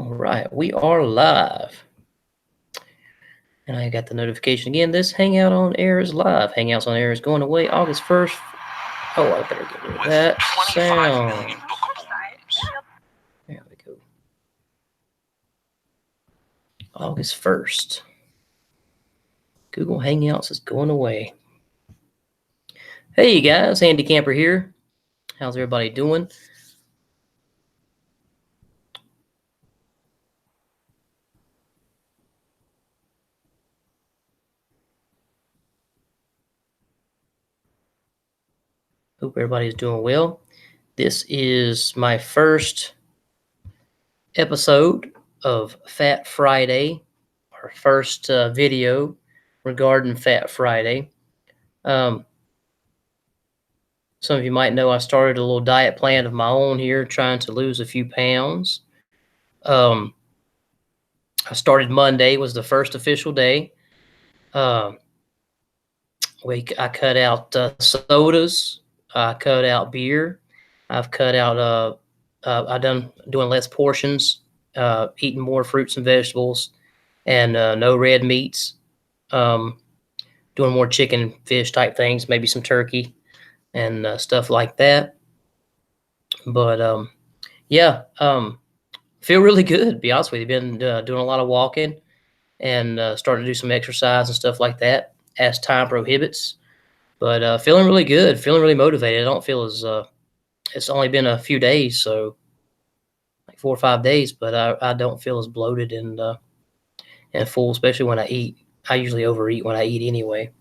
All right, we are live. And I got the notification again. This Hangout on Air is live. Hangouts on Air is going away August 1st. Oh, I better get rid of that sound. There we go. August 1st. Google Hangouts is going away. Hey guys, Andy Camper here. How's everybody doing? Hope everybody's doing well. This is my first episode of Fat Friday, our first video regarding Fat Friday. Some of you might know I started a little diet plan of my own here, trying to lose a few pounds. I started Monday, was the first official day. I cut out sodas. I cut out beer. I've cut out. I've done doing less portions, eating more fruits and vegetables, and no red meats. Doing more chicken and fish type things, maybe some turkey and stuff like that. But feel really good, to be honest with you. Been doing a lot of walking and starting to do some exercise and stuff like that as time prohibits. But feeling really good, feeling really motivated. I don't feel as it's only been a few days, so like 4 or 5 days, but I don't feel as bloated and full, especially when I eat. I usually overeat when I eat anyway.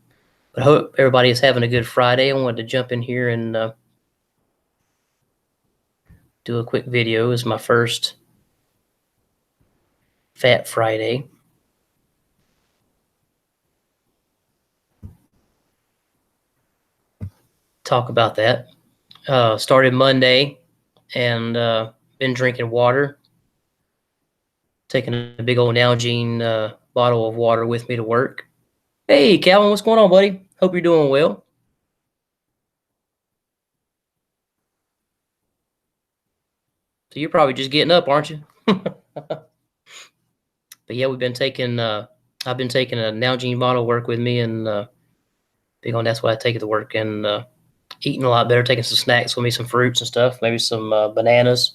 But I hope everybody is having a good Friday. I wanted to jump in here and do a quick video. It's my first Fat Friday. Talk about that. Started Monday and been drinking water. Taking a big old Nalgene bottle of water with me to work. Hey, Calvin, what's going on, buddy? Hope you're doing well. So you're probably just getting up, aren't you? But yeah, we've been taking. I've been taking a Nalgene bottle to work with me, and big on that's why I take it to work, and eating a lot better. Taking some snacks with me, some fruits and stuff, maybe some bananas,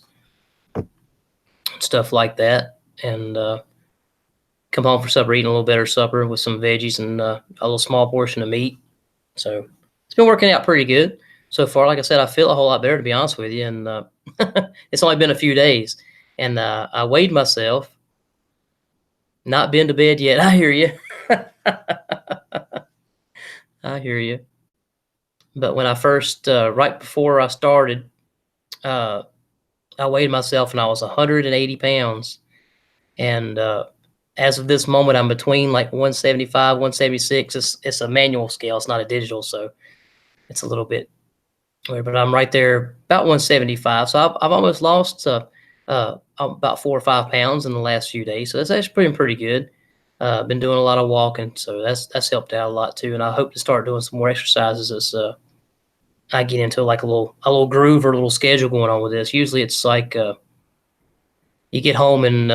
stuff like that, and come home for supper, eating a little better supper with some veggies and a little small portion of meat. So it's been working out pretty good so far. Like I said, I feel a whole lot better, to be honest with you. And it's only been a few days. And I weighed myself. Not been to bed yet. I hear you. I hear you. But when I first, right before I started, I weighed myself and I was 180 pounds. And as of this moment, I'm between like 175, 176. It's a manual scale. It's not a digital, so it's a little bit weird. But I'm right there, about 175. So I've almost lost about 4 or 5 pounds in the last few days. So that's actually pretty good. Been doing a lot of walking, so that's helped out a lot too. And I hope to start doing some more exercises as I get into like a little groove or a little schedule going on with this. Usually it's like you get home and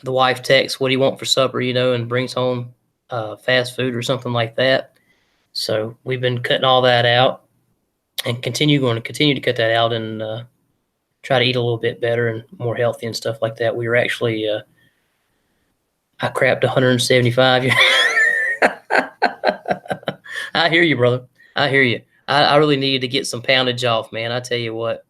the wife texts, "What do you want for supper?" And brings home fast food or something like that. So we've been cutting all that out and continue to cut that out and try to eat a little bit better and more healthy and stuff like that. We were actually, I crapped 175. I hear you, brother. I hear you. I really needed to get some poundage off, man. I tell you what.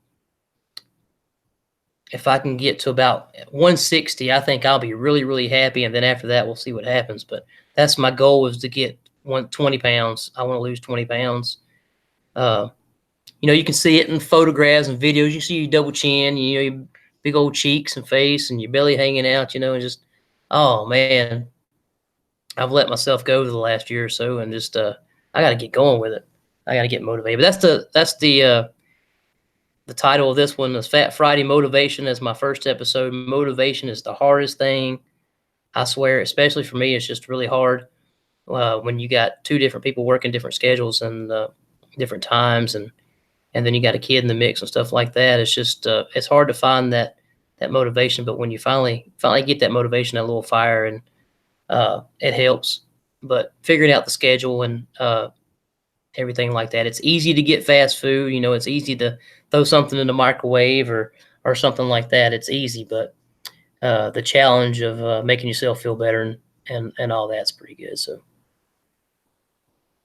If I can get to about 160, I think I'll be really, really happy. And then after that, we'll see what happens. But that's my goal, is to get 20 pounds. I want to lose 20 pounds. You can see it in photographs and videos. You see your double chin, your big old cheeks and face and your belly hanging out, and just, oh, man. I've let myself go the last year or so, and just I got to get going with it. I got to get motivated. But that's the title of this one is Fat Friday Motivation. As my first episode. Motivation is the hardest thing, I swear, especially for me. It's just really hard when you got 2 different people working different schedules and different times, and then you got a kid in the mix and stuff like that. It's just it's hard to find that that motivation. But when you finally get that motivation, that little fire, and it helps. But figuring out the schedule and everything like that. It's easy to get fast food. You know, it's easy to throw something in the microwave or something like that. It's easy, but the challenge of making yourself feel better and all that's pretty good. So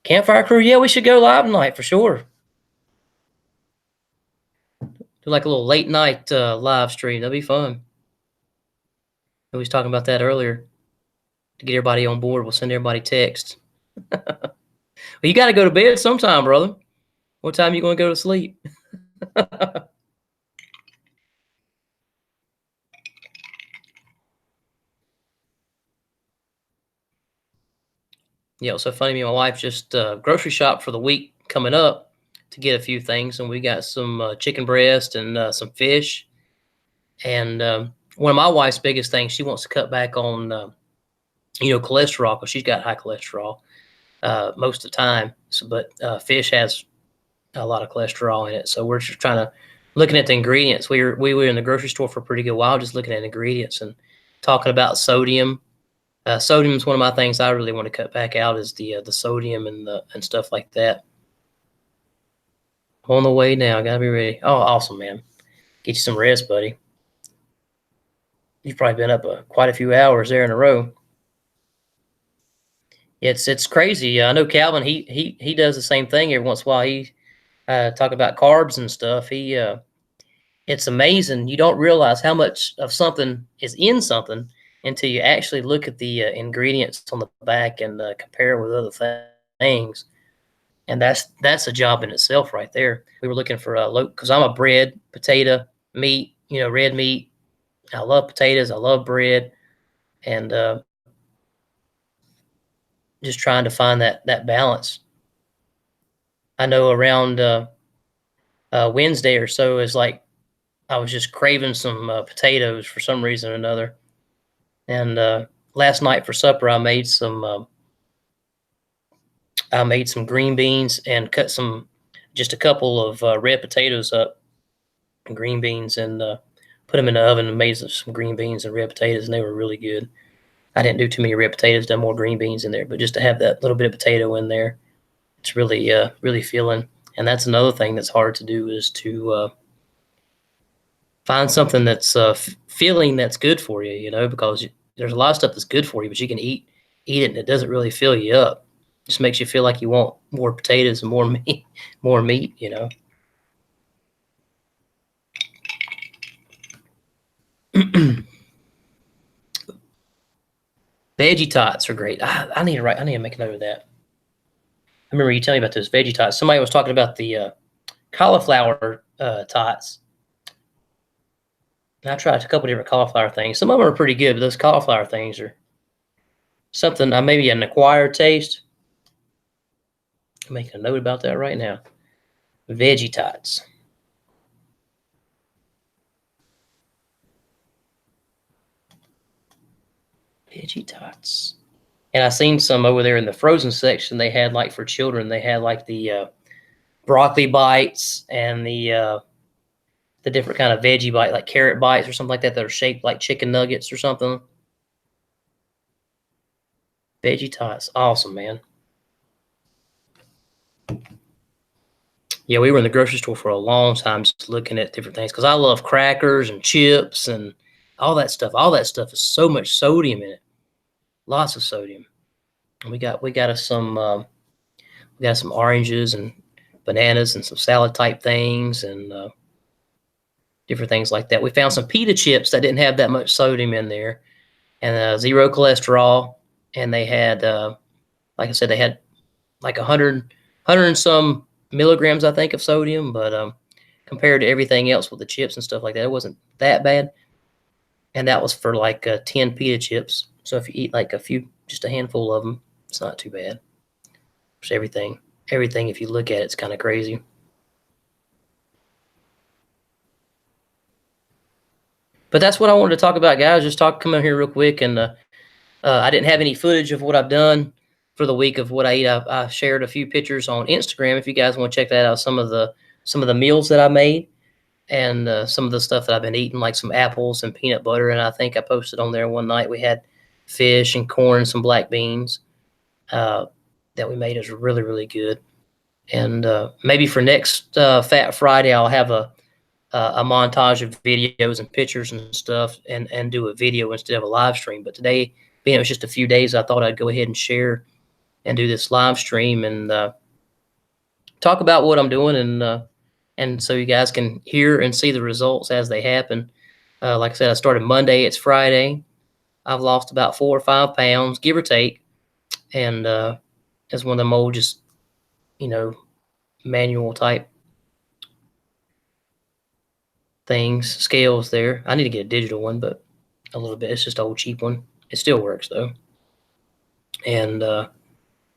campfire crew, yeah, we should go live tonight for sure. Do like a little late night live stream. That'd be fun. We was talking about that earlier. To get everybody on board, we'll send everybody text. Well, you got to go to bed sometime, brother. What time you going to go to sleep? Yeah, so funny. Me and my wife just grocery shop for the week coming up to get a few things, and we got some chicken breast and some fish. And one of my wife's biggest things, she wants to cut back on cholesterol because she's got high cholesterol most of the time. So, but fish has a lot of cholesterol in it, so we're just trying to looking at the ingredients. We were in the grocery store for a pretty good while, just looking at ingredients and talking about sodium. Sodium is one of my things I really want to cut back out is the sodium and stuff like that. On the way now, gotta be ready. Oh, awesome, man! Get you some rest, buddy. You've probably been up quite a few hours there in a row. It's crazy. I know Calvin. He does the same thing every once in a while. He talk about carbs and stuff. It's amazing. You don't realize how much of something is in something until you actually look at the ingredients on the back and compare it with other things. And that's a job in itself right there. We were looking for because I'm a bread, potato, meat, red meat. I love potatoes. I love bread, and just trying to find that balance. I know around Wednesday or so is like I was just craving some potatoes for some reason or another. And last night for supper, I made some green beans and cut just a couple of red potatoes up, and green beans, and put them in the oven and made some green beans and red potatoes, and they were really good. I didn't do too many red potatoes, done more green beans in there, but just to have that little bit of potato in there, it's really really filling. And that's another thing that's hard to do is to find something that's filling that's good for you, because there's a lot of stuff that's good for you, but you can eat it and it doesn't really fill you up. It just makes you feel like you want more potatoes and more meat, Veggie tots are great. I need to make a note of that. I remember you telling me about those veggie tots. Somebody was talking about the cauliflower tots. And I tried a couple different cauliflower things. Some of them are pretty good, but those cauliflower things are something, maybe an acquired taste. I'm making a note about that right now. Veggie tots. Veggie tots. And I seen some over there in the frozen section. They had like for children. They had like the broccoli bites and the different kind of veggie bite, like carrot bites or something like that are shaped like chicken nuggets or something. Veggie tots, awesome, man. Yeah, we were in the grocery store for a long time just looking at different things because I love crackers and chips and all that stuff. All that stuff is so much sodium in it, lots of sodium. And we got us some oranges and bananas and some salad type things and different things like that. We found some pita chips that didn't have that much sodium in there and zero cholesterol. And they had, like I said, they had like 100 and some milligrams, I think, of sodium. But compared to everything else with the chips and stuff like that, it wasn't that bad. And that was for like 10 pita chips. So if you eat like just a handful of them, it's not too bad. Just everything, if you look at it, it's kind of crazy. But that's what I wanted to talk about, guys. Just come in here real quick. And I didn't have any footage of what I've done for the week of what I eat. I shared a few pictures on Instagram. If you guys want to check that out, some of the meals that I made. and some of the stuff that I've been eating, like some apples and peanut butter. And I think I posted on there one night we had fish and corn and some black beans uh, that we made. Is really, really good. And maybe for next Fat Friday, I'll have a montage of videos and pictures and stuff, and do a video instead of a live stream. But today, being it was just a few days, I thought I'd go ahead and share and do this live stream and talk about what I'm doing, and so you guys can hear and see the results as they happen. Like I said, I started Monday. It's Friday. I've lost about 4 or 5 pounds, give or take, and it's one of them old, just you know, manual type things, scales there. I need to get a digital one, but a little bit. It's just an old cheap one. It still works though. And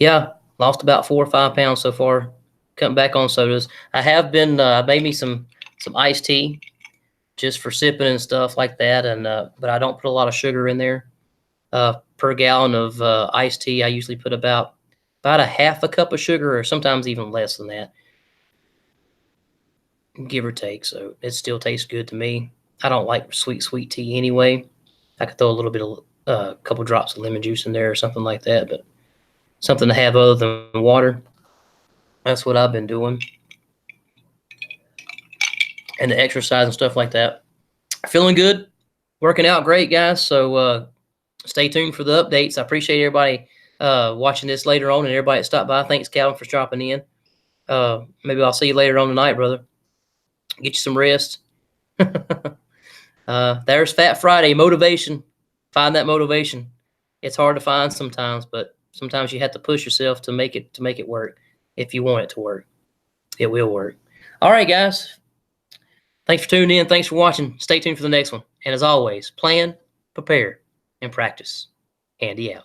yeah, lost about 4 or 5 pounds so far. Cutting back on sodas. I have been made me some iced tea just for sipping and stuff like that. And but I don't put a lot of sugar in there. Per gallon of iced tea, I usually put about a half a cup of sugar, or sometimes even less than that, give or take. So it still tastes good to me. I don't like sweet tea anyway. I could throw a little bit of a couple drops of lemon juice in there or something like that, but something to have other than water. That's what I've been doing. And the exercise and stuff like that. Feeling good, working out great, guys. So stay tuned for the updates. I appreciate everybody watching this later on, and everybody that stopped by. Thanks, Calvin, for dropping in. Maybe I'll see you later on tonight, brother. Get you some rest. There's Fat Friday motivation. Find that motivation. It's hard to find sometimes, but sometimes you have to push yourself to make it work. If you want it to work, it will work. All right, guys. Thanks for tuning in. Thanks for watching. Stay tuned for the next one. And as always, plan, prepare, and practice. Handy out.